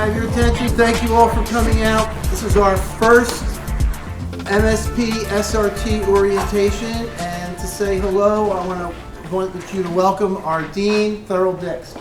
have your attention? Thank you all for coming out. This is our first MSP SRT orientation, and to say hello, I want you to welcome our Dean, Thurl Dix.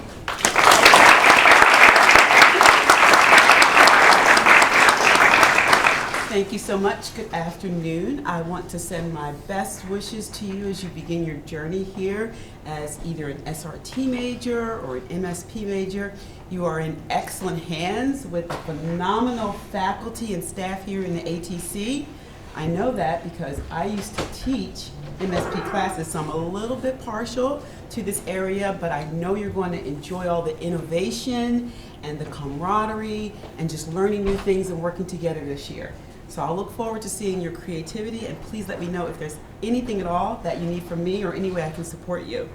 Thank you so much. Good afternoon. I want to send my best wishes to you as you begin your journey here as either an SRT major or an MSP major. You are in excellent hands with a phenomenal faculty and staff here in the ATC. I know that because I used to teach MSP classes, so I'm a little bit partial to this area, but I know you're going to enjoy all the innovation and the camaraderie and just learning new things and working together this year. So I'll look forward to seeing your creativity, and please let me know if there's anything at all that you need from me or any way I can support you.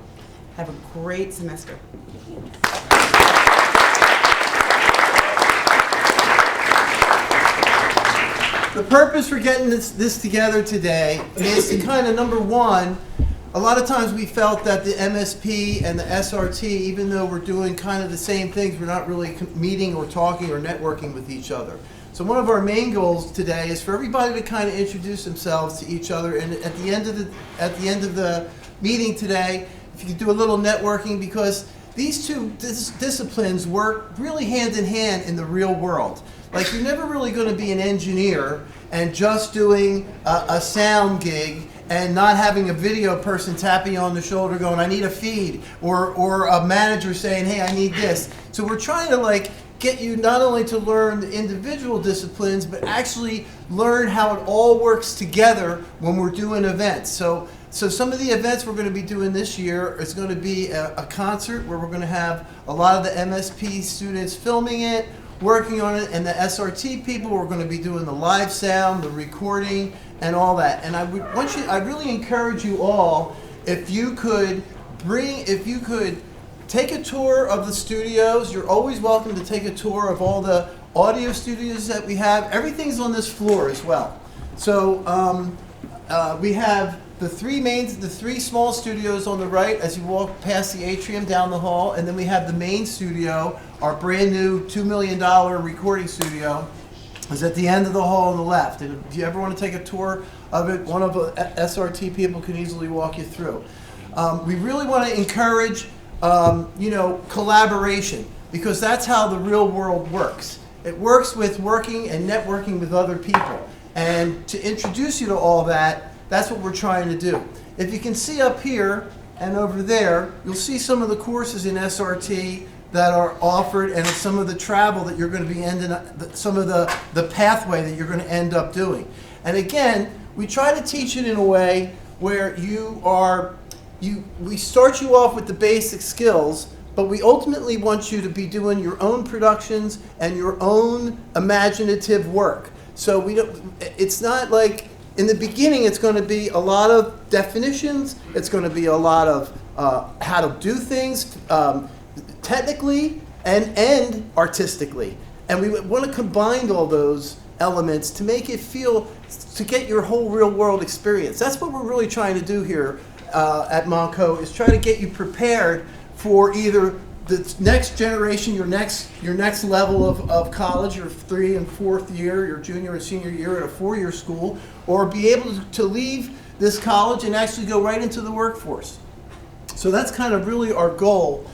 Have a great semester. The purpose for getting this together today is to kind of, number one, a lot of times we felt that the MSP and the SRT, even though we're doing kind of the same things, we're not really meeting or talking or networking with each other. So one of our main goals today is for everybody to kind of introduce themselves to each other, and at the end of the meeting today, if you could do a little networking, because these two disciplines work really hand in hand in the real world. Like, you're never really going to be an engineer and just doing a sound gig and not having a video person tapping you on the shoulder going, I need a feed, or a manager saying, hey, I need this. So we're trying to get you not only to learn the individual disciplines, but actually learn how it all works together when we're doing events. So some of the events we're going to be doing this year is going to be a concert where we're going to have a lot of the MSP students filming it, working on it, and the SRT people are going to be doing the live sound, the recording, and all that. And I really encourage you all, if you could take a tour of the studios. You're always welcome to take a tour of all the audio studios that we have. Everything's on this floor as well. So we have the three small studios on the right as you walk past the atrium down the hall, and then we have the main studio, our brand new $2 million recording studio, is at the end of the hall on the left. And if you ever want to take a tour of it, one of the SRT people can easily walk you through. We really want to encourage collaboration, because that's how the real world works. It works with working and networking with other people. And to introduce you to all that, that's what we're trying to do. If you can see up here and over there, you'll see some of the courses in SRT that are offered, and some of the travel that you're going to be some of the pathway that you're going to end up doing. And again, we try to teach it in a way where we start you off with the basic skills, but we ultimately want you to be doing your own productions and your own imaginative work. So it's not like, in the beginning, it's going to be a lot of definitions, it's going to be a lot of how to do things technically and artistically. And we want to combine all those elements to make it to get your whole real world experience. That's what we're really trying to do here at Monco, is try to get you prepared for either the next generation, your next level of college, your 3 and 4th year, your junior and senior year at a 4-year school, or be able to leave this college and actually go right into the workforce. So that's kind of really our goal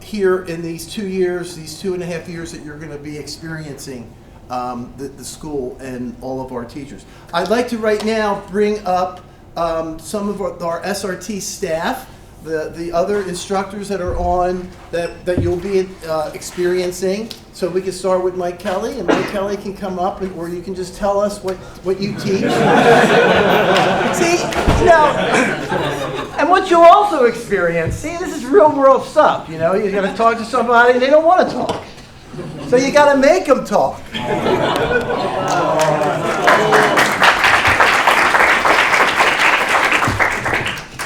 here in these 2 years, these 2.5 years that you're going to be experiencing the school and all of our teachers. I'd like to right now bring up some of our SRT staff, the other instructors that are on that you'll be experiencing. So we can start with Mike Kelly, and Mike Kelly can come up, or you can just tell us what you teach. See, and what you also experience, this is real world stuff, you got to talk to somebody and they don't want to talk. So you got to make them talk.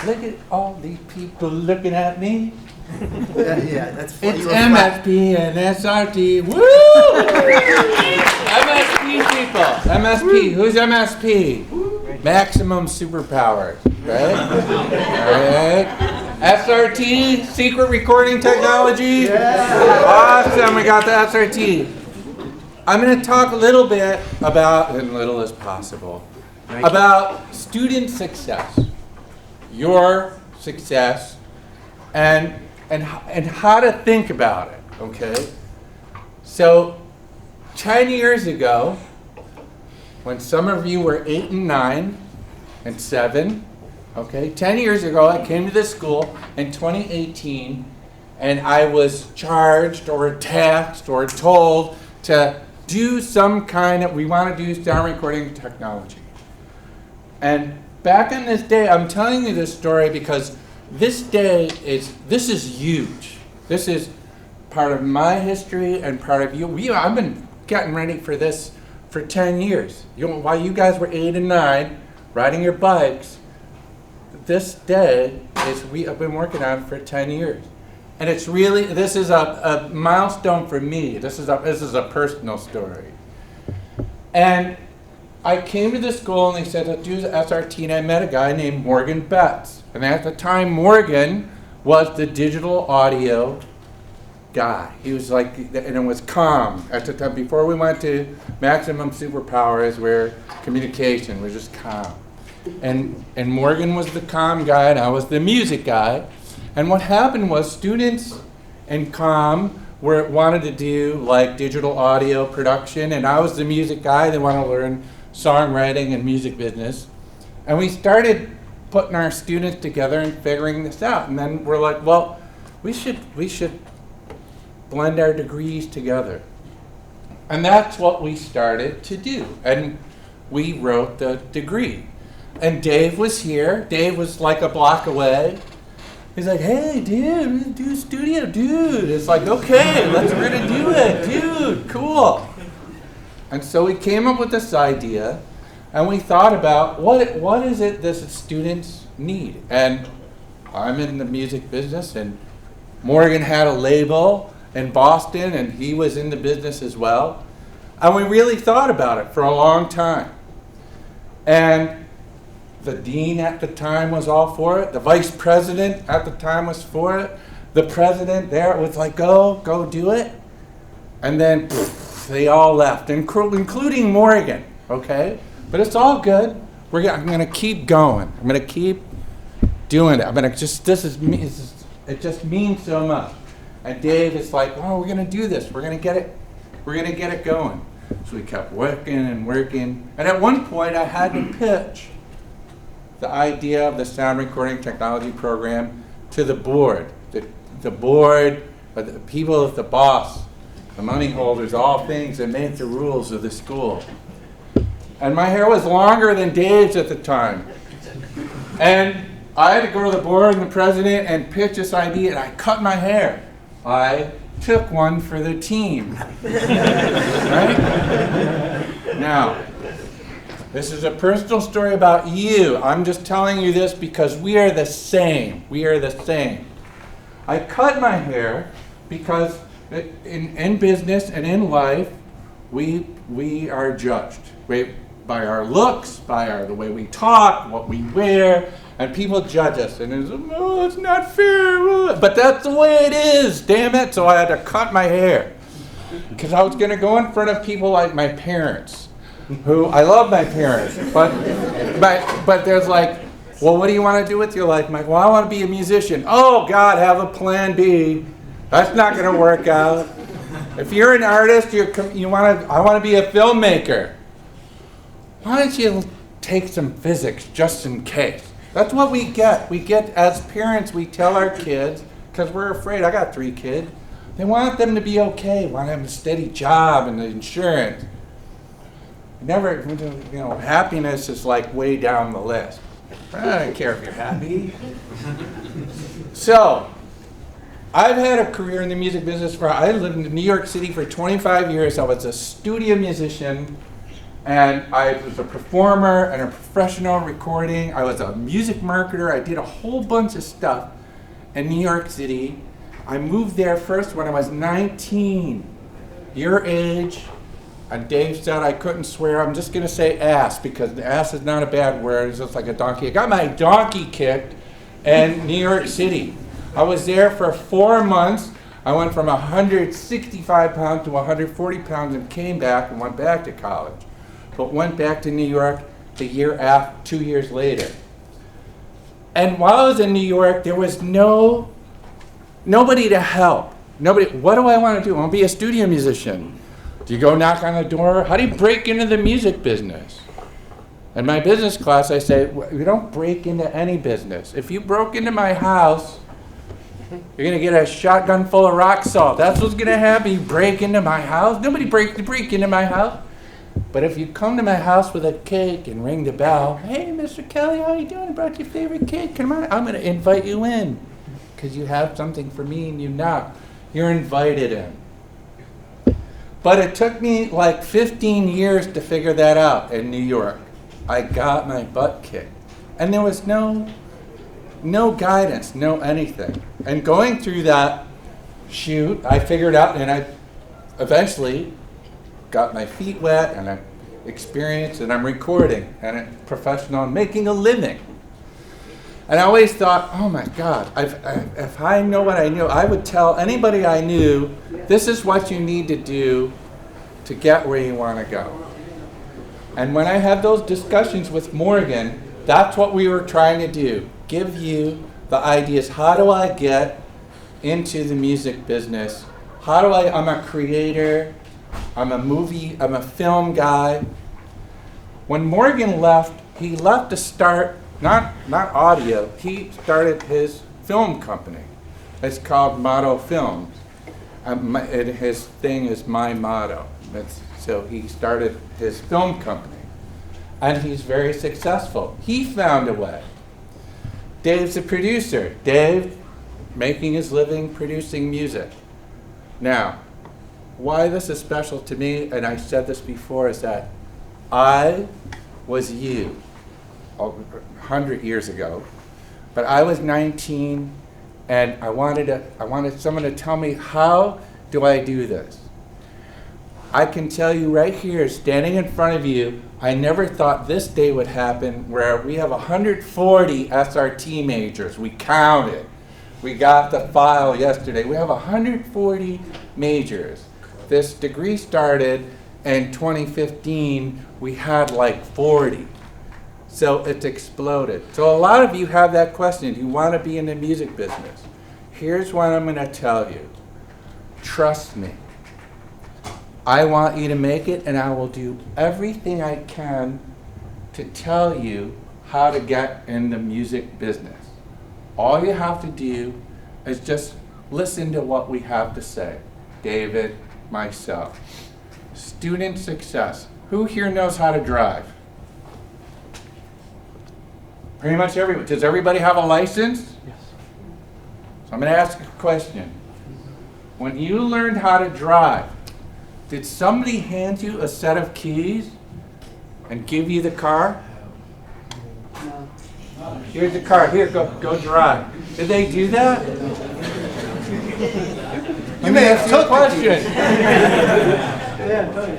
Look at all these people looking at me. Yeah, that's funny. It's MSP and SRT. Woo! MSP people. MSP. Who's MSP? Maximum superpowers, right? All right. SRT, secret recording technology. Yeah. Awesome, we got the SRT. I'm going to talk a little bit about, as little as possible, about student success, your success, and how to think about it, okay? So 10 years ago, when some of you were 8 and 9 and 7, okay, 10 years ago I came to this school in 2018 and I was charged or tasked or told to do some kind of, we want to do sound recording technology. And back in this day, I'm telling you this story because this is huge. This is part of my history and part of you. I've been getting ready for this for 10 years. While you guys were 8 and 9, riding your bikes, this day I've been working on for 10 years. And it's really, this is a milestone for me. This is a personal story. And I came to the school and they said, let's do SRT, and I met a guy named Morgan Betts. And at the time, Morgan was the digital audio guy. He was like, and it was comm at the time, before we went to maximum superpowers where communication was just comm. And Morgan was the comm guy and I was the music guy. And what happened was students in comm wanted to do like digital audio production, and I was the music guy. They want to learn songwriting and music business. And we started putting our students together and figuring this out. And then we're like, well, we should blend our degrees together. And that's what we started to do. And we wrote the degree. And Dave was here. Dave was like a block away. He's like, hey, dude, do a studio, dude. It's like, okay, we're gonna do it, dude, cool. And so we came up with this idea, and we thought about what is it that students need. And I'm in the music business, and Morgan had a label in Boston, and he was in the business as well. And we really thought about it for a long time. And the dean at the time was all for it. The vice president at the time was for it. The president there was like, go do it. And then they all left, including Morgan, okay? But it's all good. I'm gonna keep going. I'm gonna keep doing it. It just means so much. And Dave is like, oh, we're gonna do this. We're gonna get it going. So we kept working and working. And at one point I had to pitch the idea of the sound recording technology program to the board. The board, the people, the boss, the money holders, all things that made the rules of the school. And my hair was longer than Dave's at the time. And I had to go to the board and the president and pitch this idea, and I cut my hair. I took one for the team. Right? Now, this is a personal story about you. I'm just telling you this because we are the same. We are the same. I cut my hair because in business and in life, we are judged by our looks, by the way we talk, what we wear, and people judge us. And it's not fair. But that's the way it is, damn it. So I had to cut my hair because I was going to go in front of people like my parents. Who I love my parents, but there's like, well, what do you want to do with your life? I'm like, well, I want to be a musician. Oh God, have a plan B. That's not going to work out. If you're an artist, I want to be a filmmaker. Why don't you take some physics just in case? That's what we get. We get as parents. We tell our kids because we're afraid. I got 3 kids. They want them to be okay. Want them a steady job and the insurance. Never, happiness is like way down the list. I don't care if you're happy. So, I've had a career in the music business I lived in New York City for 25 years. I was a studio musician, and I was a performer and a professional recording. I was a music marketer. I did a whole bunch of stuff in New York City. I moved there first when I was 19, your age. And Dave said I couldn't swear. I'm just going to say ass because the ass is not a bad word. It's just like a donkey. I got my donkey kicked in New York City. I was there for 4 months. I went from 165 pounds to 140 pounds and came back and went back to college. But went back to New York the year after, 2 years later. And while I was in New York, there was nobody to help. Nobody, what do I want to do? I want to be a studio musician. Do you go knock on the door? How do you break into the music business? In my business class, I say, we don't break into any business. If you broke into my house, you're going to get a shotgun full of rock salt. That's what's going to happen. You break into my house. Nobody break into my house. But if you come to my house with a cake and ring the bell, hey, Mr. Kelly, how you doing? I brought your favorite cake. Come on, I'm going to invite you in because you have something for me and you knock. You're invited in. But it took me like 15 years to figure that out in New York. I got my butt kicked. And there was no guidance, no anything. And going through that shoot, I figured out, and I eventually got my feet wet, and I experienced, and I'm recording, and I'm professional, and making a living. And I always thought, oh my God, if I know what I knew, I would tell anybody I knew, this is what you need to do to get where you want to go. And when I had those discussions with Morgan, that's what we were trying to do, give you the ideas. How do I get into the music business? I'm a creator, I'm a film guy. When Morgan left, he left to start, not audio, he started his film company. It's called Motto Films. His thing is My Motto. So he started his film company. And he's very successful. He found a way. Dave's a producer. Dave making his living producing music. Now, why this is special to me, and I said this before, is that I was you 100 years ago, but I was 19 and I wanted someone to tell me, how do I do this? I can tell you right here, standing in front of you, I never thought this day would happen where we have 140 SRT majors. We counted. We got the file yesterday. We have 140 majors. This degree started in 2015. We had like 40. So it's exploded. So a lot of you have that question. Do you want to be in the music business? Here's what I'm going to tell you. Trust me. I want you to make it, and I will do everything I can to tell you how to get in the music business. All you have to do is just listen to what we have to say. David, myself. Student success. Who here knows how to drive? Pretty much everyone. Does everybody have a license? Yes. So I'm going to ask a question. When you learned how to drive, did somebody hand you a set of keys and give you the car? No. Here's the car. Here, go drive. Did they do that? Let me ask you a question.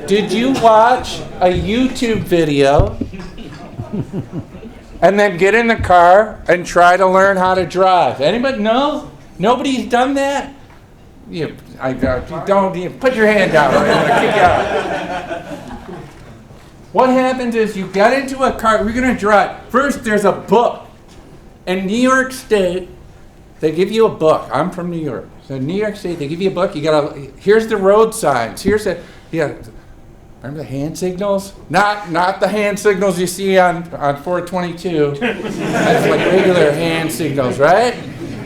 Did you watch a YouTube video and then get in the car and try to learn how to drive? Anybody? No? Nobody's done that? You put your hand down. I'm going to kick you out. What happens is you get into a car. We're going to drive. First, there's a book. In New York State, they give you a book. I'm from New York. So in New York State, they give you a book. Here's the road signs. Remember the hand signals? Not the hand signals you see on 422. That's like regular hand signals, right?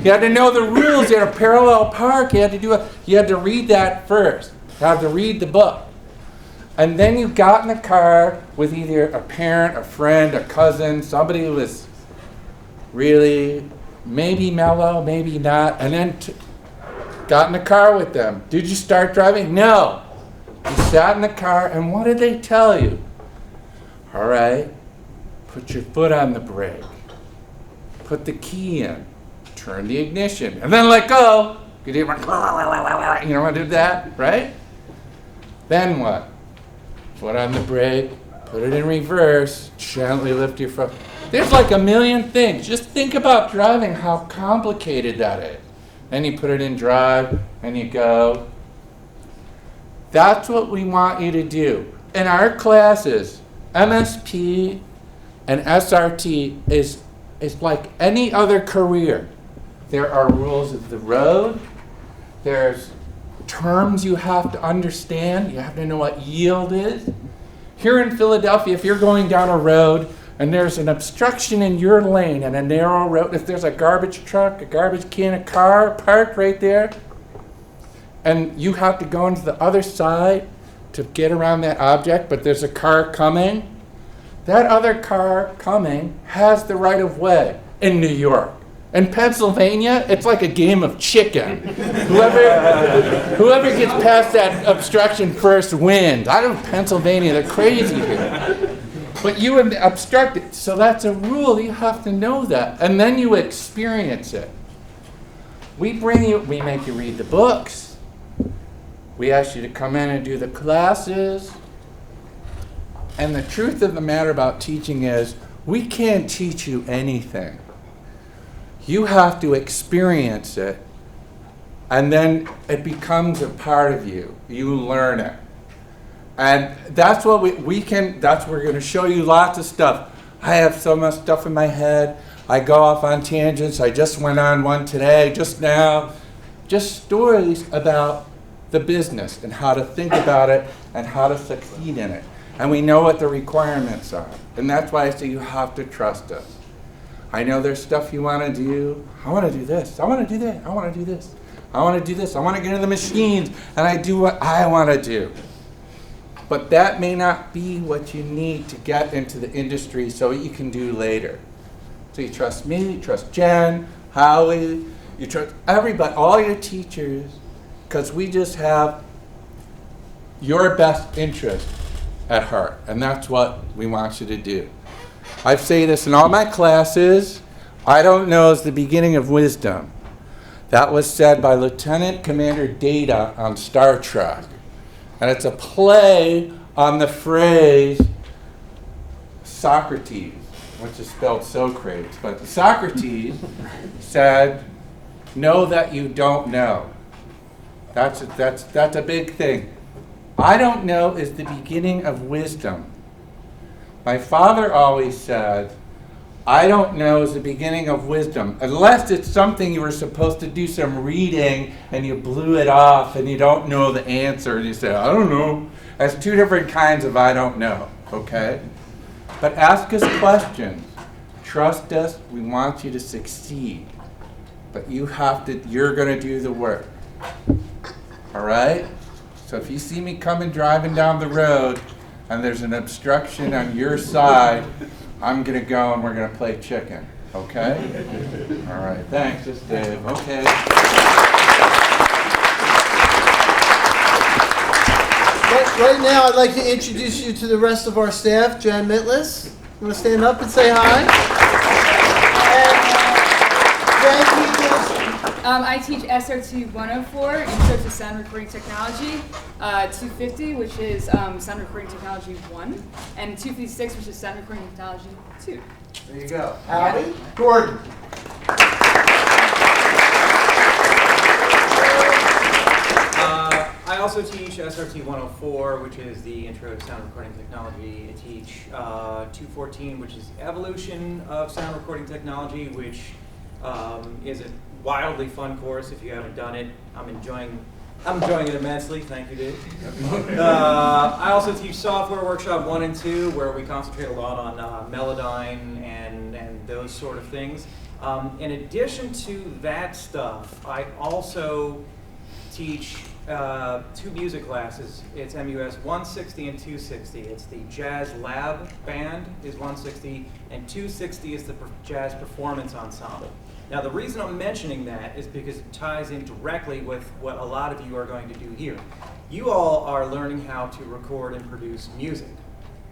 You had to know the rules. You had a parallel park. You had to read that first. You had to read the book. And then you got in the car with either a parent, a friend, a cousin, somebody who was really maybe mellow, maybe not, and then got in the car with them. Did you start driving? No. You sat in the car, and what did they tell you? All right, put your foot on the brake. Put the key in. Turn the ignition, and then let go. You know what did that, right? Then what? Foot on the brake, put it in reverse, gently lift your foot. There's like a million things. Just think about driving, how complicated that is. and you put it in drive, and you go. That's what we want you to do. In our classes, MSP and SRT is like any other career. There are rules of the road. There's terms you have to understand. You have to know what yield is. Here in Philadelphia, if you're going down a road and there's an obstruction in your lane and a narrow road, if there's a garbage truck, a garbage can, a car parked right there, and you have to go into the other side to get around that object, but there's a car coming, that other car coming has the right of way in New York. In Pennsylvania, it's like a game of chicken. Whoever gets past that obstruction first wins. I don't know, Pennsylvania, they're crazy here. But you obstruct it, so that's a rule. You have to know that, and then you experience it. We make you read the books. We ask you to come in and do the classes. And the truth of the matter about teaching is, we can't teach you anything. You have to experience it, and then it becomes a part of you. You learn it. And that's what that's what we're going to show you lots of stuff. I have so much stuff in my head. I go off on tangents. I just went on one today, just now. Just stories about the business and how to think about it and how to succeed in it. And we know what the requirements are. And that's why I say you have to trust us. I know there's stuff you want to do. I want to do this. I want to do that. I want to do this. I want to do this. I want to get into the machines and I do what I want to do. But that may not be what you need to get into the industry so you can do later. So you trust me, you trust Jen, Howie, you trust everybody, all your teachers, because we just have your best interest at heart, and that's what we want you to do. I say this in all my classes, I don't know is the beginning of wisdom. That was said by Lieutenant Commander Data on Star Trek. And it's a play on the phrase Socrates, which is spelled Socrates. But Socrates said, know that you don't know. That's a big thing. I don't know is the beginning of wisdom. My father always said, I don't know is the beginning of wisdom, unless it's something you were supposed to do some reading and you blew it off and you don't know the answer and you say, I don't know. That's two different kinds of I don't know, okay? But ask us questions. Trust us, we want you to succeed. But you're gonna do the work, all right? So if you see me coming driving down the road and there's an obstruction on your side, I'm going to go and we're going to play chicken, okay? All right, thanks, it's Dave, okay. Right now, I'd like to introduce you to the rest of our staff. Jan Mitlis, you want to stand up and say hi? And Jan, I teach SRT 104, Intro to Sound Recording Technology, 250, which is Sound Recording Technology 1, and 256, which is Sound Recording Technology 2. there you go. Howie? Gordon. I also teach SRT 104, which is the Intro to Sound Recording Technology. I teach 214, which is Evolution of Sound Recording Technology, which is a wildly fun course. If you haven't done it, I'm enjoying it immensely. Thank you, Dave. I also teach Software Workshop 1 and 2, where we concentrate a lot on Melodyne and those sort of things. In addition to that stuff, I also teach 2 music classes. It's MUS 160 and 260. It's the Jazz Lab Band is 160, and 260 is the Jazz Performance Ensemble. Now, the reason I'm mentioning that is because it ties in directly with what a lot of you are going to do here. You all are learning how to record and produce music.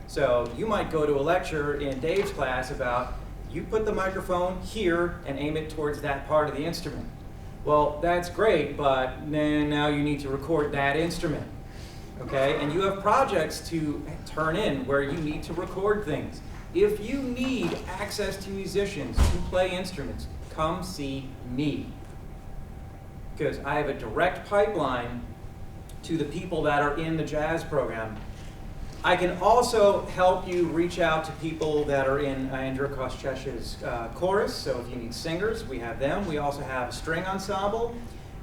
So you might go to a lecture in Dave's class about, you put the microphone here and aim it towards that part of the instrument. Well, that's great, but then now you need to record that instrument, okay? And you have projects to turn in where you need to record things. If you need access to musicians to play instruments, come see me. because I have a direct pipeline to the people that are in the jazz program. I can also help you reach out to people that are in Andrew Koschesh's chorus. So if you need singers, we have them. We also have a string ensemble.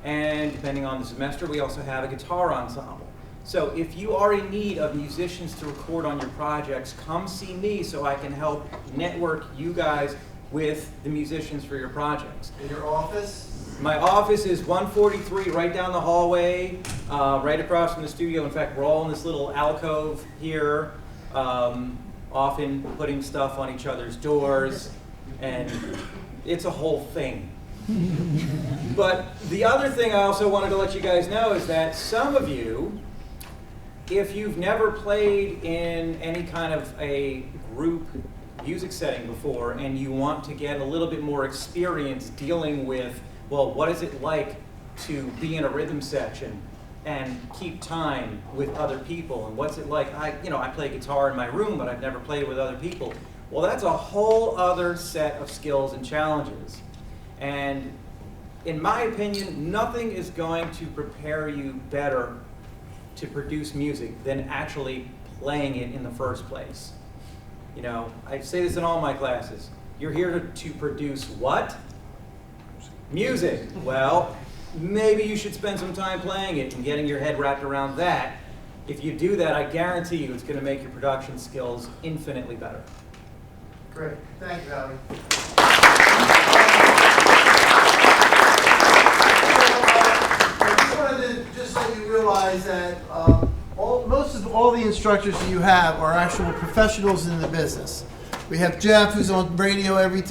And depending on the semester, we also have a guitar ensemble. So if you are in need of musicians to record on your projects, come see me so I can help network you guys with the musicians for your projects. In your office? My office is 143 right down the hallway, right across from the studio. In fact, we're all in this little alcove here, often putting stuff on each other's doors, and it's a whole thing. But the other thing I also wanted to let you guys know is that some of you, if you've never played in any kind of a group music setting before and you want to get a little bit more experience dealing with, well, what is it like to be in a rhythm section and keep time with other people, and what's it like, I play guitar in my room, but I've never played with other people. Well, that's a whole other set of skills and challenges. And in my opinion, nothing is going to prepare you better to produce music than actually playing it in the first place. You know, I say this in all my classes. You're here to produce what? Music. Well, maybe you should spend some time playing it and getting your head wrapped around that. If you do that, I guarantee you it's going to make your production skills infinitely better. Great. Thank you, Howie. I just wanted to just so you realize that most of all the instructors that you have are actual professionals in the business. We have Jeff, who's on radio every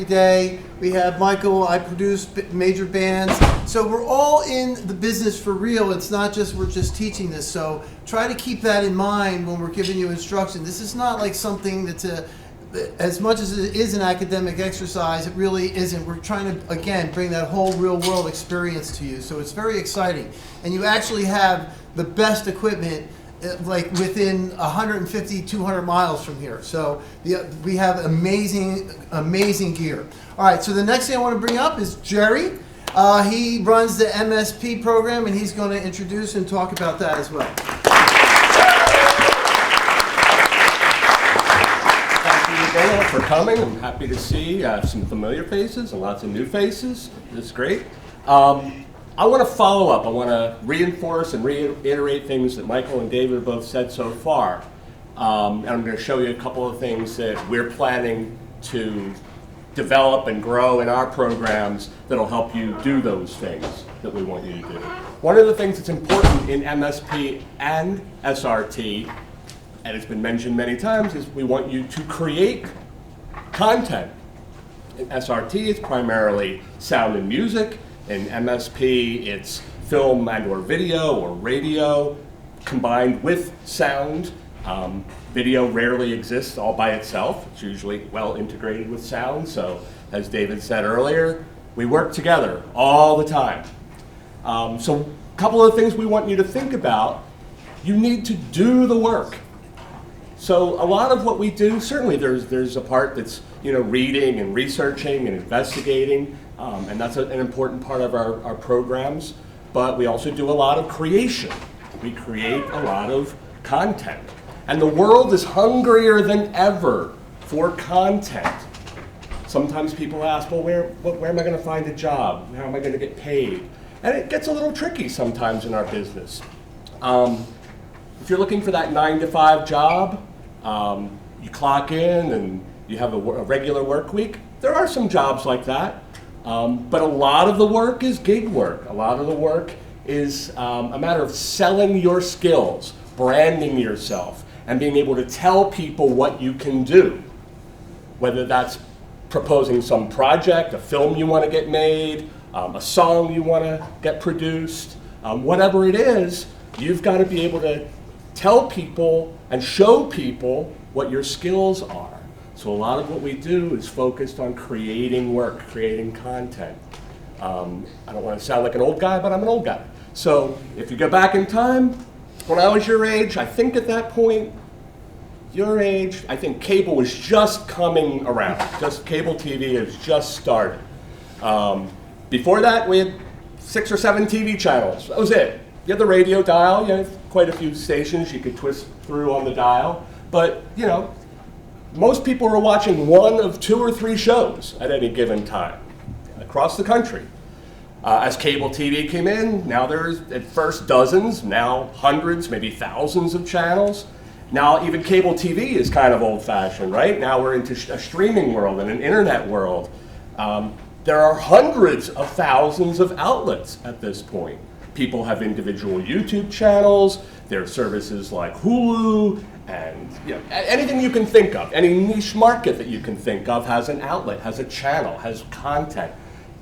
day. We have Michael, I produce major bands. So we're all in the business for real. It's not just we're just teaching this. So try to keep that in mind when we're giving you instruction. This is not like something that's as much as it is an academic exercise, it really isn't. We're trying to, again, bring that whole real world experience to you. So it's very exciting. And you actually have the best equipment like within 150, 200 miles from here. So we have amazing gear. All right, so the next thing I want to bring up is Jerry. He runs the MSP program, and he's going to introduce and talk about that as well. Thank you again for coming. I'm happy to see some familiar faces and lots of new faces. This is great. I want to follow up. I want to reinforce and reiterate things that Michael and David have both said so far. And I'm going to show you a couple of things that we're planning to develop and grow in our programs that'll help you do those things that we want you to do. One of the things that's important in MSP and SRT, and it's been mentioned many times, is we want you to create content. In SRT, it's primarily sound and music. In MSP, it's film and or video or radio combined with sound. Video rarely exists all by itself. It's usually well integrated with sound. So as David said earlier, we work together all the time. So a couple of things we want you to think about. You need to do the work. So a lot of what we do, certainly there's a part that's reading and researching and investigating. And that's an important part of our programs, but we also do a lot of creation. We create a lot of content. And the world is hungrier than ever for content. Sometimes people ask, well, where am I going to find a job? How am I going to get paid? And it gets a little tricky sometimes in our business. If you're looking for that 9-to-5 job, you clock in and you have a regular work week, there are some jobs like that. But a lot of the work is gig work. A lot of the work is a matter of selling your skills, branding yourself, and being able to tell people what you can do. Whether that's proposing some project, a film you want to get made, a song you want to get produced, whatever it is, you've got to be able to tell people and show people what your skills are. So a lot of what we do is focused on creating work, creating content. I don't want to sound like an old guy, but I'm an old guy. So if you go back in time, when I was your age, I think at that point, your age, I think cable was just coming around. Just cable TV has just started. Before that, we had 6 or 7 TV channels. That was it. You had the radio dial. You had quite a few stations you could twist through on the dial. But, you know, most people were watching one of 2 or 3 shows at any given time across the country. As cable TV came in, now there's at first dozens, now hundreds, maybe thousands of channels. Now even cable TV is kind of old-fashioned, right? Now we're into a streaming world and an internet world. There are hundreds of thousands of outlets at this point. People have individual YouTube channels. There are services like Hulu, and you know, anything you can think of. Any niche market that you can think of has an outlet, has a channel, has content.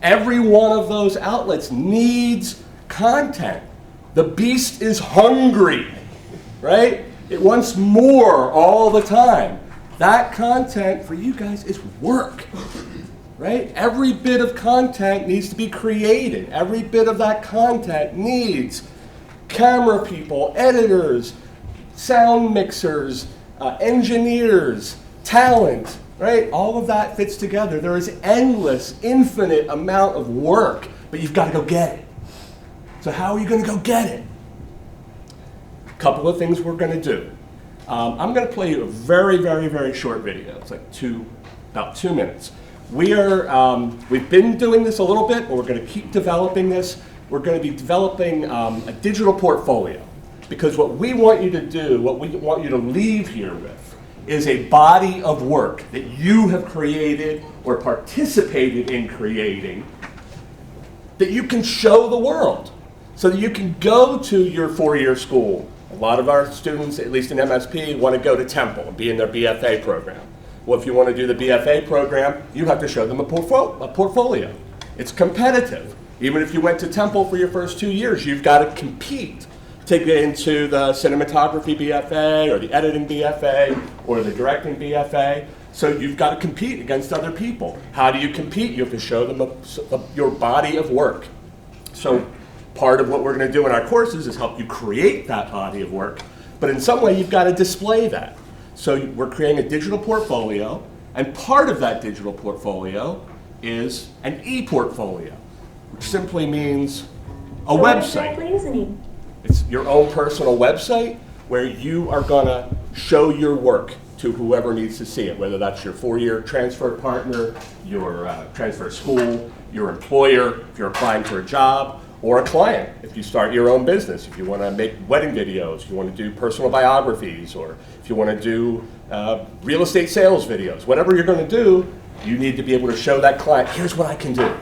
Every one of those outlets needs content. The beast is hungry, right? It wants more all the time. That content for you guys is work, right? Every bit of content needs to be created. Every bit of that content needs camera people, editors, sound mixers, engineers, talent, right? All of that fits together. There is endless, infinite amount of work, but you've got to go get it. So how are you going to go get it? A couple of things we're going to do. I'm going to play you a very, very, very short video. It's like about 2 minutes. We've been doing this a little bit, but we're going to keep developing this. We're going to be developing a digital portfolio, because what we want you to do, what we want you to leave here with, is a body of work that you have created or participated in creating that you can show the world, so that you can go to your 4-year school. A lot of our students, at least in MSP, want to go to Temple and be in their BFA program. Well, if you want to do the BFA program, you have to show them a portfolio. It's competitive. Even if you went to Temple for your first 2 years, you've got to compete to get into the cinematography BFA or the editing BFA or the directing BFA. So you've got to compete against other people. How do you compete? You have to show them your body of work. So part of what we're going to do in our courses is help you create that body of work, but in some way you've got to display that. So we're creating a digital portfolio, and part of that digital portfolio is an e-portfolio, which simply means a website. It's your own personal website where you are going to show your work to whoever needs to see it, whether that's your 4-year transfer partner, your transfer school, your employer, if you're applying for a job, or a client, if you start your own business, if you want to make wedding videos, you want to do personal biographies, or if you want to do real estate sales videos, whatever you're going to do, you need to be able to show that client, here's what I can do.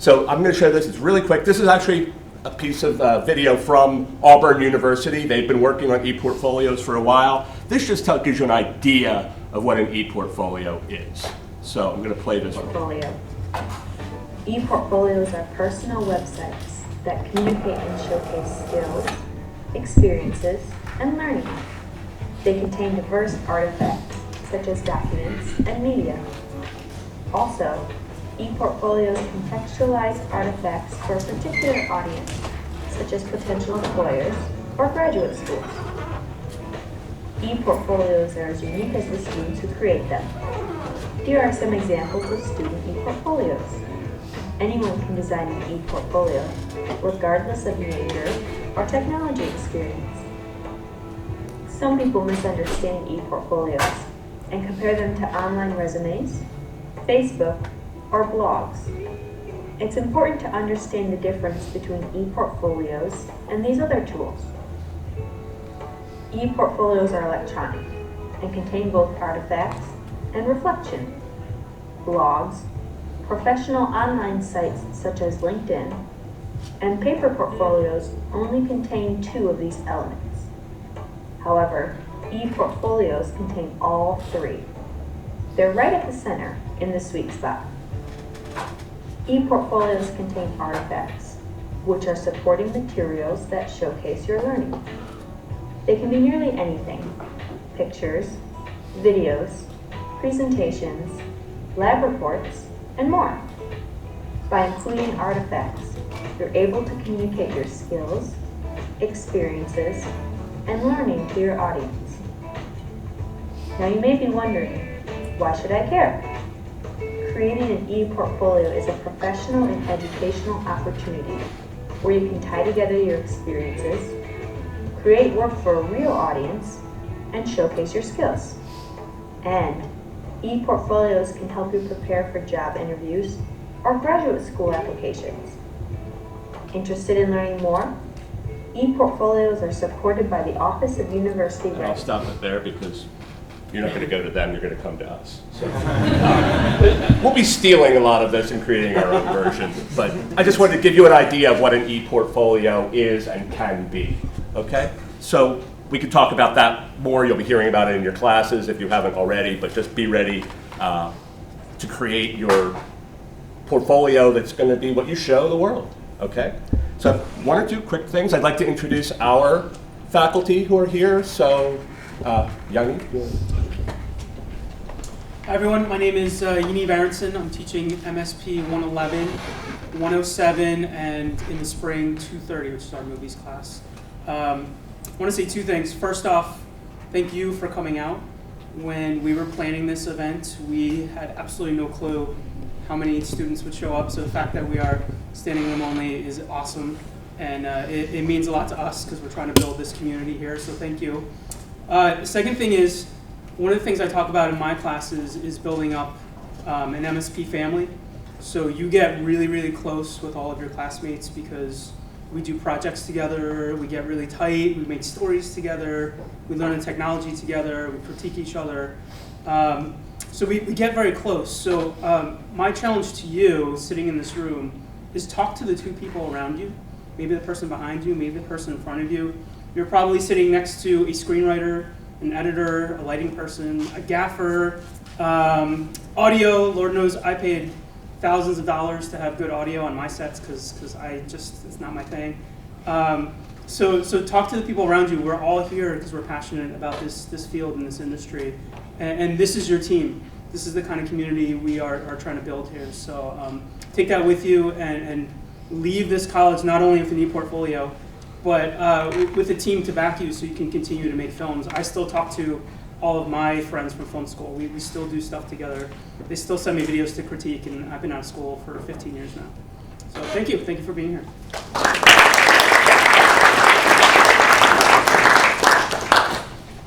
So I'm going to show this, it's really quick. This is actually a piece of video from Auburn University. They've been working on e-portfolios for a while. This just gives you an idea of what an e-portfolio is. So I'm going to play this one. E-portfolios are personal websites that communicate and showcase skills, experiences, and learning. They contain diverse artifacts, such as documents and media. Also, e-portfolios contextualize artifacts for a particular audience, such as potential employers or graduate schools. E-portfolios are as unique as the students who create them. Here are some examples of student e-portfolios. Anyone can design an e-portfolio, regardless of major or technology experience. Some people misunderstand e-portfolios and compare them to online resumes, Facebook, or blogs. It's important to understand the difference between e-portfolios and these other tools. E-portfolios are electronic and contain both artifacts and reflection. Blogs, professional online sites such as LinkedIn, and paper portfolios only contain 2 of these elements. However, e-portfolios contain all 3. They're right at the center in the sweet spot. E-portfolios contain artifacts, which are supporting materials that showcase your learning. They can be nearly anything: pictures, videos, presentations, lab reports, and more. By including artifacts, you're able to communicate your skills, experiences, and learning to your audience. Now you may be wondering, why should I care? Creating an e-portfolio is a professional and educational opportunity where you can tie together your experiences, create work for a real audience, and showcase your skills. And e-portfolios can help you prepare for job interviews or graduate school applications. Interested in learning more? E-portfolios are supported by the Office of University And I'll Registrar. stop it there because you're not going to go to them, you're going to come to us. So, we'll be stealing a lot of this and creating our own version, but I just wanted to give you an idea of what an e-portfolio is and can be, okay? So we could talk about that more. You'll be hearing about it in your classes if you haven't already, but just be ready to create your portfolio that's going to be what you show the world, okay? So one or two quick things. I'd like to introduce our faculty who are here. So, Yanni. Hi everyone, my name is Yaniv Aronson. I'm teaching MSP 111, 107, and in the spring 230, which is our movies class. I want to say two things. First off, thank you for coming out. When we were planning this event, we had absolutely no clue how many students would show up, so the fact that we are standing room only is awesome, and it means a lot to us because we're trying to build this community here, so thank you. The second thing is, one of the things I talk about in my classes is building up an MSP family. So you get really, really close with all of your classmates because we do projects together, we get really tight, we make stories together, we learn the technology together, we critique each other. So we get very close. So my challenge to you, sitting in this room, is talk to the two people around you, maybe the person behind you, maybe the person in front of you. You're probably sitting next to a screenwriter, an editor, a lighting person, a gaffer, audio. Lord knows I paid thousands of dollars to have good audio on my sets because it's not my thing. So talk to the people around you. We're all here because we're passionate about this field and this industry. And this is your team. This is the kind of community we are trying to build here. So take that with you and leave this college not only with an e-portfolio, but with a team to back you so you can continue to make films. I still talk to all of my friends from film school. We still do stuff together. They still send me videos to critique, and I've been out of school for 15 years now. So thank you for being here.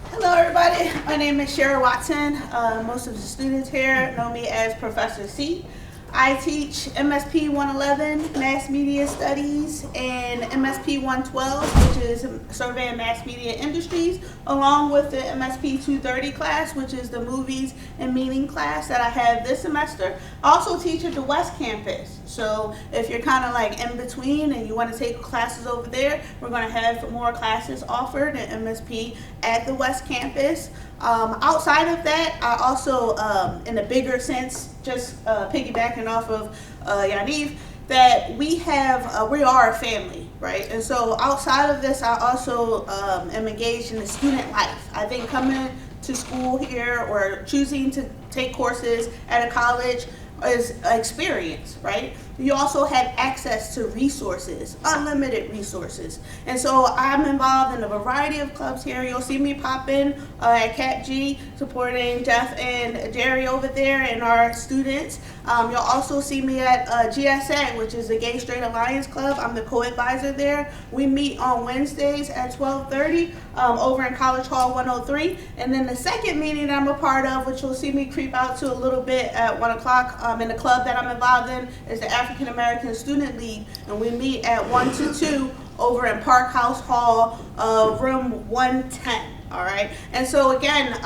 Hello everybody, my name is Shara Watson. Most of the students here know me as Professor C. I teach MSP 111, Mass Media Studies, and MSP 112, which is Survey and Mass Media Industries, along with the MSP 230 class, which is the Movies and Meaning class that I have this semester. I also teach at the West Campus. So if you're kind of like in between and you want to take classes over there, we're going to have more classes offered at MSP at the West Campus. Outside of that, I also, in a bigger sense, just piggybacking off of Yaniv, that we are a family, right? And so outside of this, I also am engaged in the student life. I think coming to school here or choosing to take courses at a college is an experience, right? You also have access to resources, unlimited resources. And so I'm involved in a variety of clubs here. You'll see me pop in at CAPG, supporting Jeff and Jerry over there and our students. You'll also see me at GSA, which is the Gay Straight Alliance Club. I'm the co-advisor there. We meet on Wednesdays at 12:30 over in College Hall 103. And then the second meeting that I'm a part of, which you'll see me creep out to a little bit at 1 o'clock in the club that I'm involved in, is the African American Student League, and we meet at 122 over in Park House Hall, room 110. All right, and so again,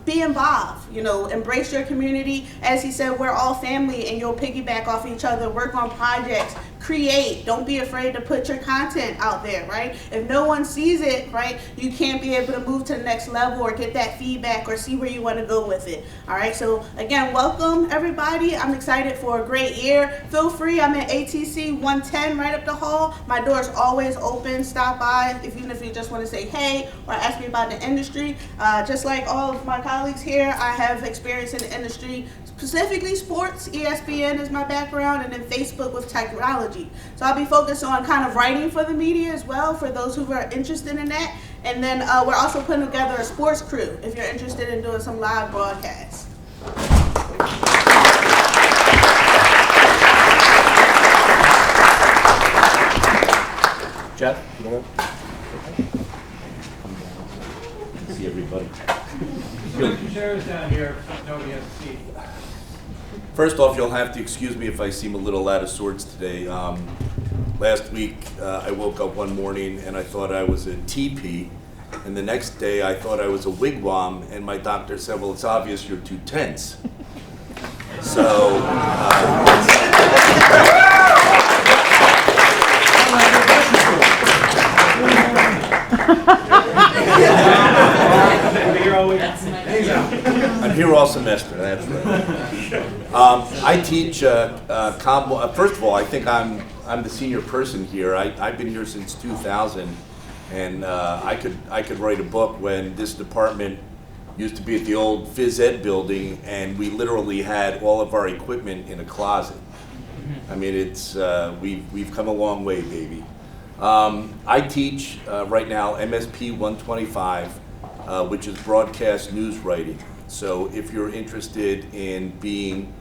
be involved, embrace your community. As he said, we're all family, and you'll piggyback off each other, work on projects, create. Don't be afraid to put your content out there, right? If no one sees it, right, you can't be able to move to the next level or get that feedback or see where you want to go with it. All right, so again, welcome everybody. I'm excited for a great year. Feel free, I'm at ATC 110 right up the hall. My door's always open. Stop by, even if you just want to say hey or ask me about the industry. Just like all of my colleagues here, I have experience in the industry, specifically sports. ESPN is my background, and then Facebook with technology. So I'll be focused on kind of writing for the media as well, for those who are interested in that. And then we're also putting together a sports crew if you're interested in doing some live broadcasts. Jeff, you want to? See everybody. Put some chairs down here, nobody has a seat. First off, you'll have to excuse me if I seem a little out of sorts today. Last week, I woke up one morning and I thought I was a teepee, and the next day I thought I was a wigwam, and my doctor said, well, it's obvious you're too tense. So, I'm here all semester, that's right. I teach, first of all, I think I'm the senior person here. I've been here since 2000, and I could write a book when this department used to be at the old phys ed building, and we literally had all of our equipment in a closet. I mean, it's we've come a long way, baby. I teach right now MSP 125, which is broadcast news writing. So if you're interested in being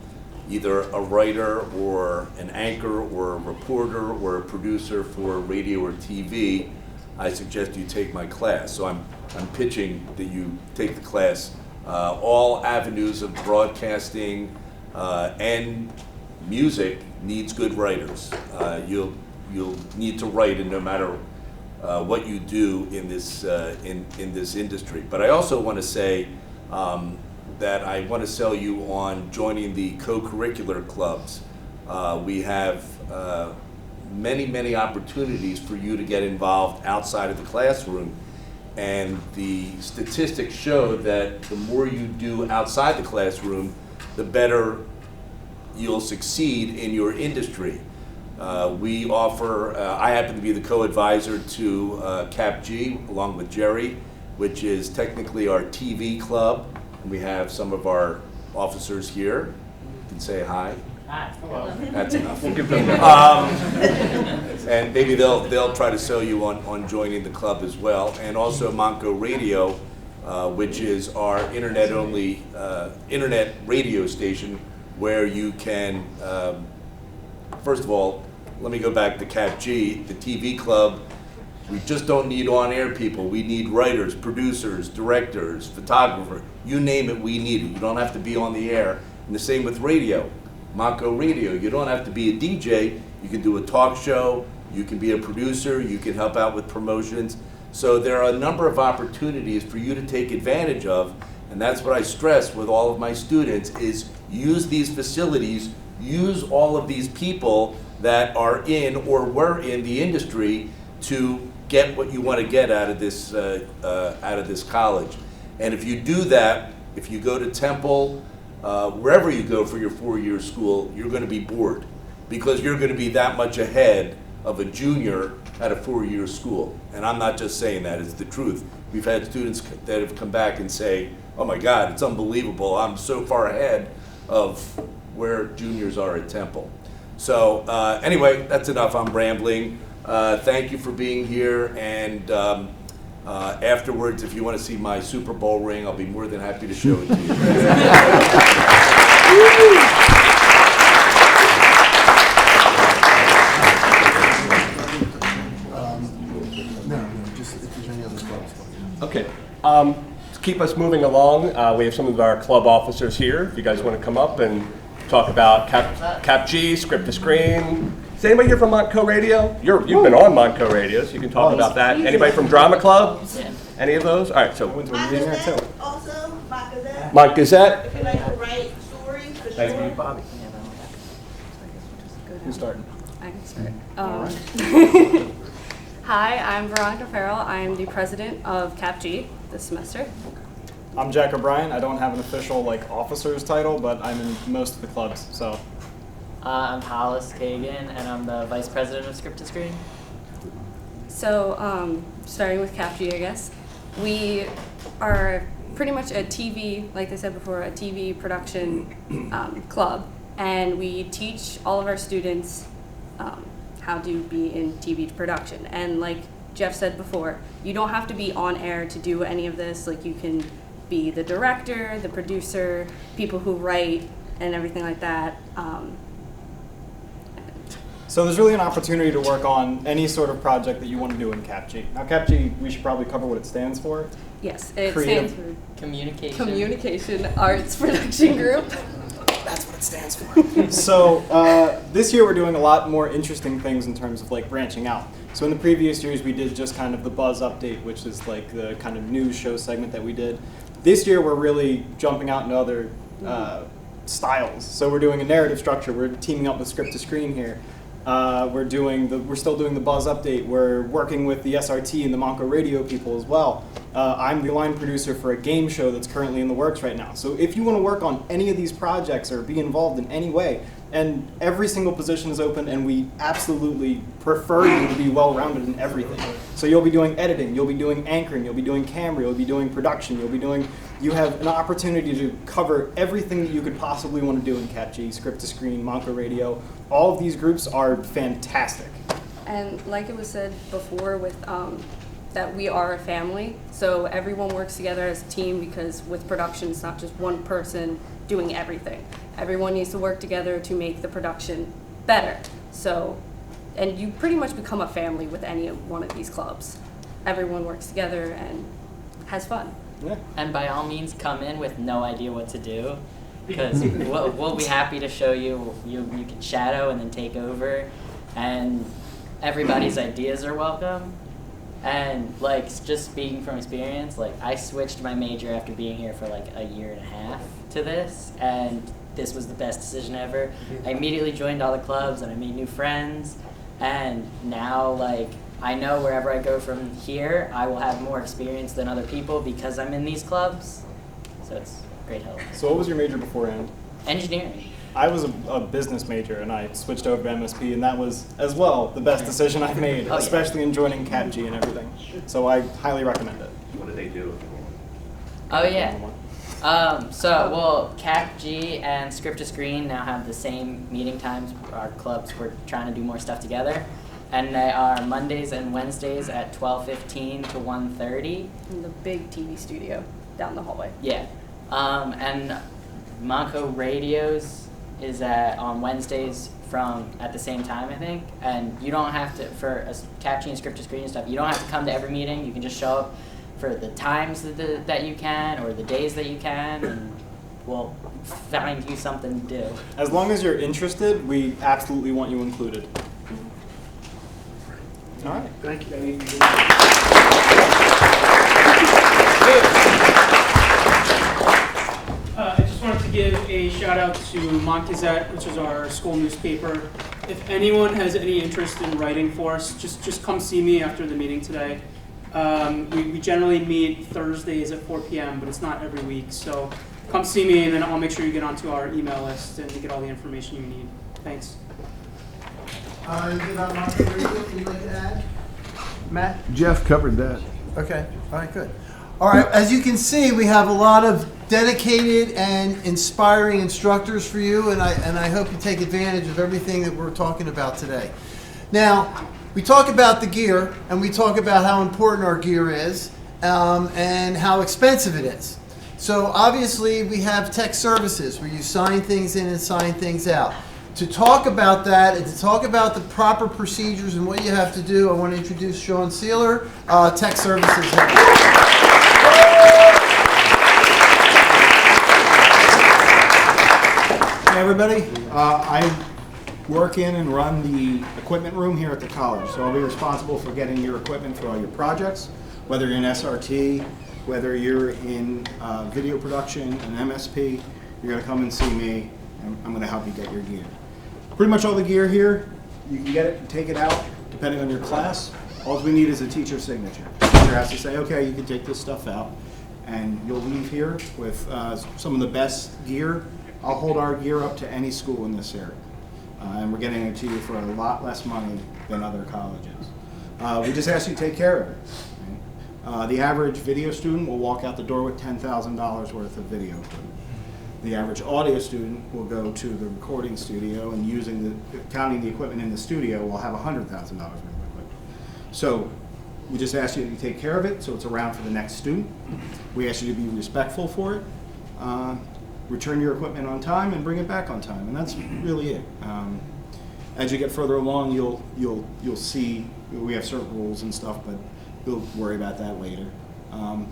either a writer or an anchor or a reporter or a producer for radio or TV, I suggest you take my class. So I'm pitching that you take the class. All avenues of broadcasting and music needs good writers. You'll need to write, and no matter what you do in this industry. But I also want to say that I want to sell you on joining the co-curricular clubs. We have many opportunities for you to get involved outside of the classroom, and the statistics show that the more you do outside the classroom, the better you'll succeed in your industry. We offer, I happen to be the co-advisor to CAPG along with Jerry, which is technically our TV club. And we have some of our officers here. You can say hi. Hi. Hello. That's enough. And maybe they'll try to sell you on joining the club as well. And also Montgomery Radio, which is our internet-only internet radio station where you can, first of all, let me go back to CAPG, the TV club. We just don't need on-air people. We need writers, producers, directors, photographers. You name it, we need it. You don't have to be on the air. And the same with radio. Montgomery Radio, you don't have to be a DJ. You can do a talk show. You can be a producer. You can help out with promotions. So there are a number of opportunities for you to take advantage of. And that's what I stress with all of my students is use these facilities, use all of these people that are in or were in the industry to get what you want to get out of this college. And if you do that, if you go to Temple, wherever you go for your 4-year school, you're going to be bored because you're going to be that much ahead of a junior at a 4-year school. And I'm not just saying that, it's the truth. We've had students that have come back and say, oh my God, it's unbelievable. I'm so far ahead of where juniors are at Temple. So anyway, that's enough. I'm rambling. Thank you for being here. And afterwards, if you want to see my Super Bowl ring, I'll be more than happy to show it to you. Okay. To keep us moving along, we have some of our club officers here. If you guys want to come up and talk about CAPG, script to screen. Is anybody here from Montgomery Radio? You've been on Montgomery Radio, so you can talk about that. Anybody from Drama Club? Any of those? All right, so Also, Mont Gazette. Mont Gazette. If you like to write stories, for Thank sure. you, Bobby. Who's starting? I can start. Hi, I'm Veronica Farrell. I am the president of CAPG this semester. I'm Jack O'Brien. I don't have an official officer's title, but I'm in most of the clubs. So. I'm Hollis Kagan, and I'm the vice president of Script to Screen. So, starting with CAPG, I guess, we are pretty much a TV, like I said before, a TV production club, and we teach all of our students how to be in TV production. And like Jeff said before, you don't have to be on air to do any of this. Like, you can be the director, the producer, people who write, and everything like that. So there's really an opportunity to work on any sort of project that you want to do in CAPG. Now CAPG, we should probably cover what it stands for. Yes, it Creative. stands for Communication. Arts Production Group. That's what it stands for. So this year we're doing a lot more interesting things in terms of like branching out. So in the previous years we did just kind of the Buzz Update, which is like the kind of news show segment that we did. This year we're really jumping out into other styles. So we're doing a narrative structure. We're teaming up with Script to Screen here. We're still doing the Buzz Update. We're working with the SRT and the Montgomery radio people as well. I'm the line producer for a game show that's currently in the works right now. So if you want to work on any of these projects or be involved in any way, and every single position is open, and we absolutely prefer you to be well-rounded in everything. So you'll be doing editing, you'll be doing anchoring, you'll be doing camera, you'll be doing production, you have an opportunity to cover everything that you could possibly want to do in CAPG, Script to Screen, Monco Radio. All of these groups are fantastic. And like it was said before with that we are a family, so everyone works together as a team because with production it's not just one person doing everything. Everyone needs to work together to make the production better. So, and you pretty much become a family with any one of these clubs. Everyone works together and has fun. Yeah. And by all means, come in with no idea what to do, because we'll be happy to show you. You can shadow and then take over, and everybody's ideas are welcome. And like, just speaking from experience, like I switched my major after being here for like a year and a half to this, and this was the best decision ever. I immediately joined all the clubs and I made new friends, and now like I know wherever I go from here, I will have more experience than other people because I'm in these clubs. So it's great help. So what was your major beforehand? Engineering. I was a business major, and I switched over to MSP, and that was, as well, the best decision I've made, Oh, yeah. especially in joining CAPG and everything. So I highly recommend it. What do they do? Oh yeah. Well, CAPG and Script to Screen now have the same meeting times. Our clubs, we're trying to do more stuff together. And they are Mondays and Wednesdays at 12:15 to 1:30. In the big TV studio down the hallway. Yeah. And Monco Radios is on Wednesdays at the same time, I think. And you don't have to, for CAPG and Script to Screen and stuff, you don't have to come to every meeting. You can just show up for the times that you can or the days that you can, and we'll find you something to do. As long as you're interested, we absolutely want you included. All right. Thank you. I just wanted to give a shout out to Mont Gazette, which is our school newspaper. If anyone has any interest in writing for us, just come see me after the meeting today. We generally meet Thursdays at 4 p.m., but it's not every week. So come see me, and then I'll make sure you get onto our email list and you get all the information you need. Thanks. Anything about Montgomery that you'd like to add? Matt? Jeff covered that. Okay, all right, good. All right, as you can see, we have a lot of dedicated and inspiring instructors for you, and I hope you take advantage of everything that we're talking about today. Now, we talk about the gear, and we talk about how important our gear is, and how expensive it is. So obviously, we have tech services where you sign things in and sign things out. To talk about that and to talk about the proper procedures and what you have to do, I want to introduce Sean Sealer, Tech Services Head. Hey everybody, I work in and run the equipment room here at the college, so I'll be responsible for getting your equipment for all your projects, whether you're in SRT, whether you're in video production, an MSP, you're going to come and see me, and I'm going to help you get your gear. Pretty much all the gear here, you can get it and take it out, depending on your class. All we need is a teacher's signature. The teacher has to say, okay, you can take this stuff out, and you'll leave here with some of the best gear. I'll hold our gear up to any school in this area, and we're getting it to you for a lot less money than other colleges. We just ask you to take care of it. The average video student will walk out the door with $10,000 worth of video equipment. The average audio student will go to the recording studio and counting the equipment in the studio will have $100,000 worth of equipment. So we just ask you to take care of it so it's around for the next student. We ask you to be respectful for it, return your equipment on time and bring it back on time, and that's really it. As you get further along, you'll see we have certain rules and stuff, but we'll worry about that later.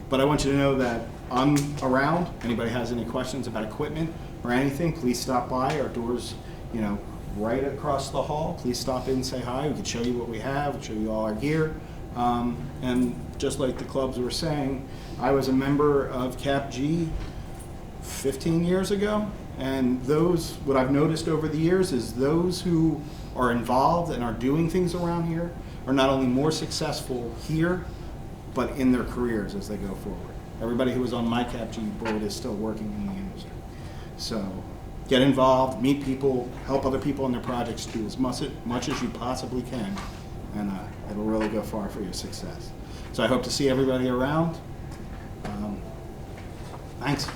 But I want you to know that I'm around. Anybody has any questions about equipment or anything, please stop by. Our doors, right across the hall. Please stop in, say hi. We can show you what we have, we'll show you all our gear. And just like the clubs were saying, I was a member of CAPG 15 years ago, and what I've noticed over the years is those who are involved and are doing things around here are not only more successful here, but in their careers as they go forward. Everybody who was on my CAPG board is still working in the industry. So get involved, meet people, help other people in their projects, do as much as you possibly can, and it'll really go far for your success. So I hope to see everybody around. Thanks.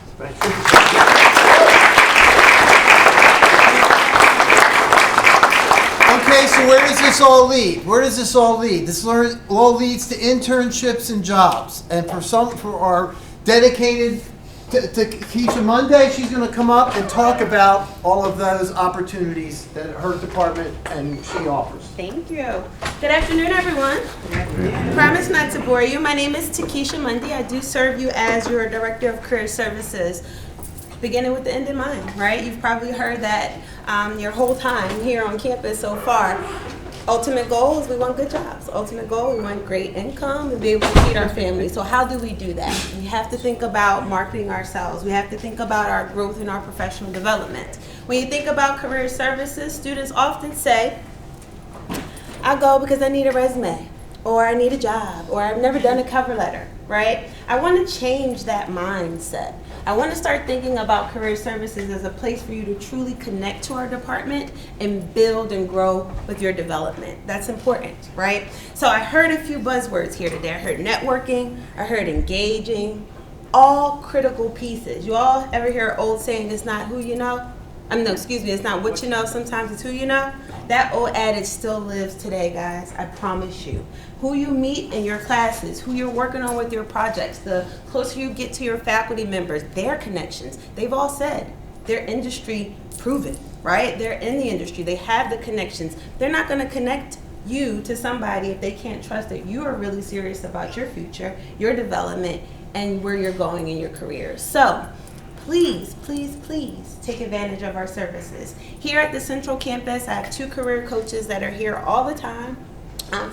Okay, so where does this all lead? Where does this all lead? This all leads to internships and jobs. And for our dedicated to Keisha Monday, she's going to come up and talk about all of those opportunities that her department and she offers. Thank you. Good afternoon, everyone. Good afternoon. Promise not to bore you. My name is Keisha Monday. I do serve you as your Director of Career Services, beginning with the end in mind, right? You've probably heard that your whole time here on campus so far. Ultimate goal is we want good jobs. Ultimate goal, we want great income and be able to feed our families. So how do we do that? We have to think about marketing ourselves. We have to think about our growth and our professional development. When you think about career services, students often say, I go because I need a resume, or I need a job, or I've never done a cover letter, right? I want to change that mindset. I want to start thinking about career services as a place for you to truly connect to our department and build and grow with your development. That's important, right? So I heard a few buzzwords here today. I heard networking, I heard engaging, all critical pieces. You all ever hear an old saying, it's not who you know? It's not what you know, sometimes it's who you know. That old adage still lives today, guys, I promise you. Who you meet in your classes, who you're working on with your projects, the closer you get to your faculty members, their connections, they've all said they're industry proven, right? They're in the industry, they have the connections. They're not gonna connect you to somebody if they can't trust that you are really serious about your future, your development, and where you're going in your career. So, please, please, please take advantage of our services. Here at the Central Campus, I have 2 career coaches that are here all the time.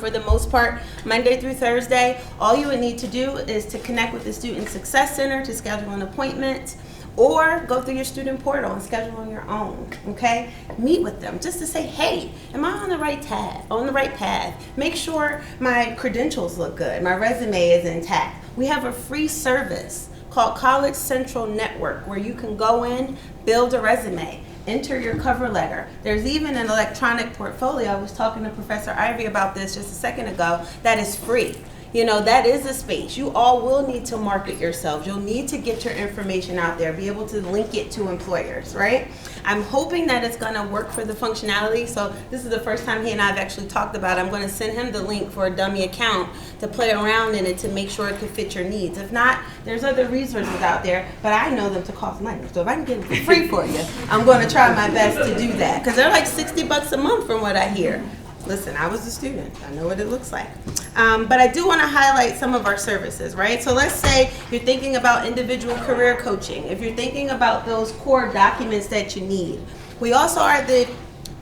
For the most part, Monday through Thursday. All you would need to do is to connect with the Student Success Center to schedule an appointment, or go through your student portal and schedule on your own, okay? Meet with them just to say, hey, am I on the right path? Make sure my credentials look good, my resume is intact. We have a free service called College Central Network where you can go in, build a resume, enter your cover letter. There's even an electronic portfolio. I was talking to Professor Ivy about this just a second ago. That is free. That is a space. You all will need to market yourselves. You'll need to get your information out there, be able to link it to employers, right? I'm hoping that it's gonna work for the functionality. So this is the first time he and I have actually talked about it. I'm gonna send him the link for a dummy account to play around in it to make sure it could fit your needs. If not, there's other resources out there, but I know them to cost money. So if I can get them for free for you, I'm gonna try my best to do that. Because they're like $60 a month from what I hear. Listen, I was a student. I know what it looks like. But I do want to highlight some of our services, right? So let's say you're thinking about individual career coaching. If you're thinking about those core documents that you need. We also are the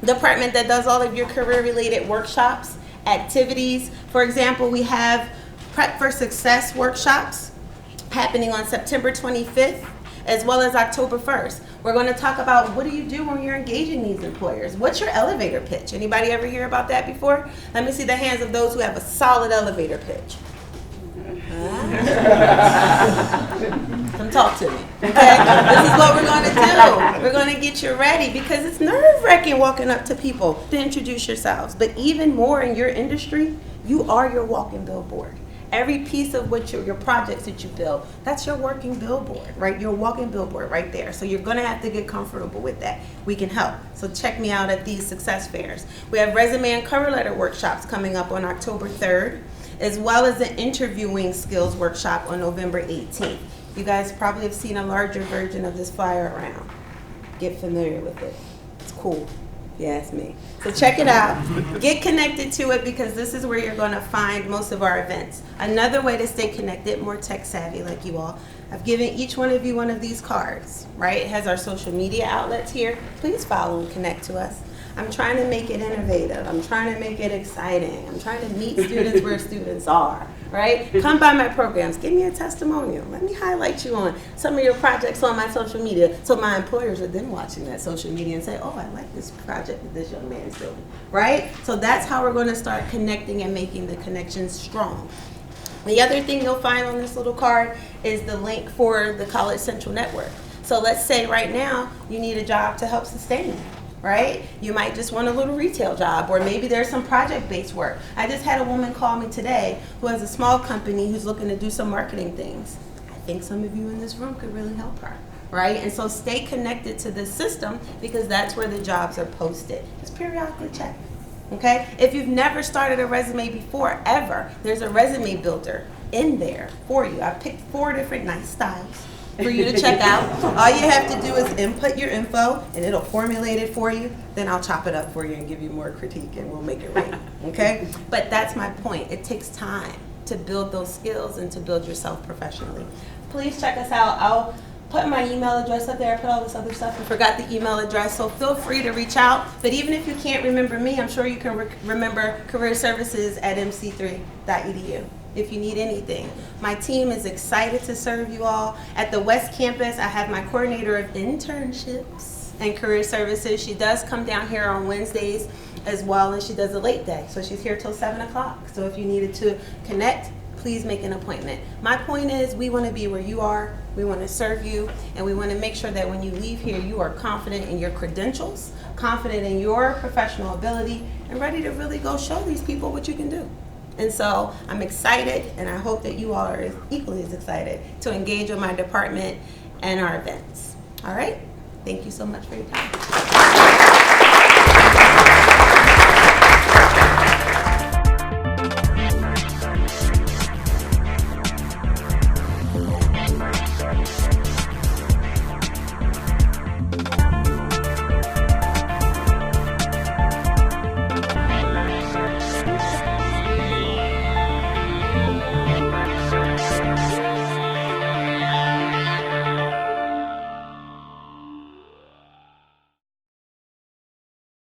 department that does all of your career-related workshops, activities. For example, we have Prep for Success workshops happening on September 25th, as well as October 1st. We're going to talk about what do you do when you're engaging these employers? What's your elevator pitch? Anybody ever hear about that before? Let me see the hands of those who have a solid elevator pitch. Come talk to me, okay? This is what we're going to do. We're going to get you ready because it's nerve-wracking walking up to people to introduce yourselves. But even more in your industry, you are your walking billboard. Every piece of what your projects that you build, that's your working billboard, right? Your walking billboard right there. So you're gonna have to get comfortable with that. We can help. So check me out at these success fairs. We have resume and cover letter workshops coming up on October 3rd, as well as an interviewing skills workshop on November 18th. You guys probably have seen a larger version of this flyer around. Get familiar with it. It's cool. Yeah, it's me. So check it out. Get connected to it because this is where you're going to find most of our events. Another way to stay connected, more tech savvy like you all, I've given each one of you one of these cards, right? It has our social media outlets here. Please follow and connect to us. I'm trying to make it innovative. I'm trying to make it exciting. I'm trying to meet students where students are, right? Come by my programs. Give me a testimonial. Let me highlight you on some of your projects on my social media so my employers are then watching that social media and say, oh, I like this project that this young man is doing, right? So that's how we're going to start connecting and making the connections strong. The other thing you'll find on this little card is the link for the College Central Network. So let's say right now you need a job to help sustain it. Right? You might just want a little retail job, or maybe there's some project-based work. I just had a woman call me today who has a small company who's looking to do some marketing things. I think some of you in this room could really help her, right? And so stay connected to this system because that's where the jobs are posted. Just periodically check, okay? If you've never started a resume before, ever, there's a resume builder in there for you. I picked 4 different nice styles for you to check out. All you have to do is input your info and it'll formulate it for you. Then I'll chop it up for you and give you more critique and we'll make it right, okay? But that's my point. It takes time to build those skills and to build yourself professionally. Please check us out. I'll put my email address up there. I put all this other stuff. I forgot the email address, so feel free to reach out. But even if you can't remember me, I'm sure you can remember career services at mc3.edu. If you need anything. My team is excited to serve you all. At the West Campus, I have my coordinator of internships and career services. She does come down here on Wednesdays as well, and she does a late day. So she's here till 7 o'clock. So if you needed to connect, please make an appointment. My point is we want to be where you are, we want to serve you, and we want to make sure that when you leave here, you are confident in your credentials, confident in your professional ability, and ready to really go show these people what you can do. And so I'm excited, and I hope that you all are equally as excited to engage with my department and our events. All right? Thank you so much for your time.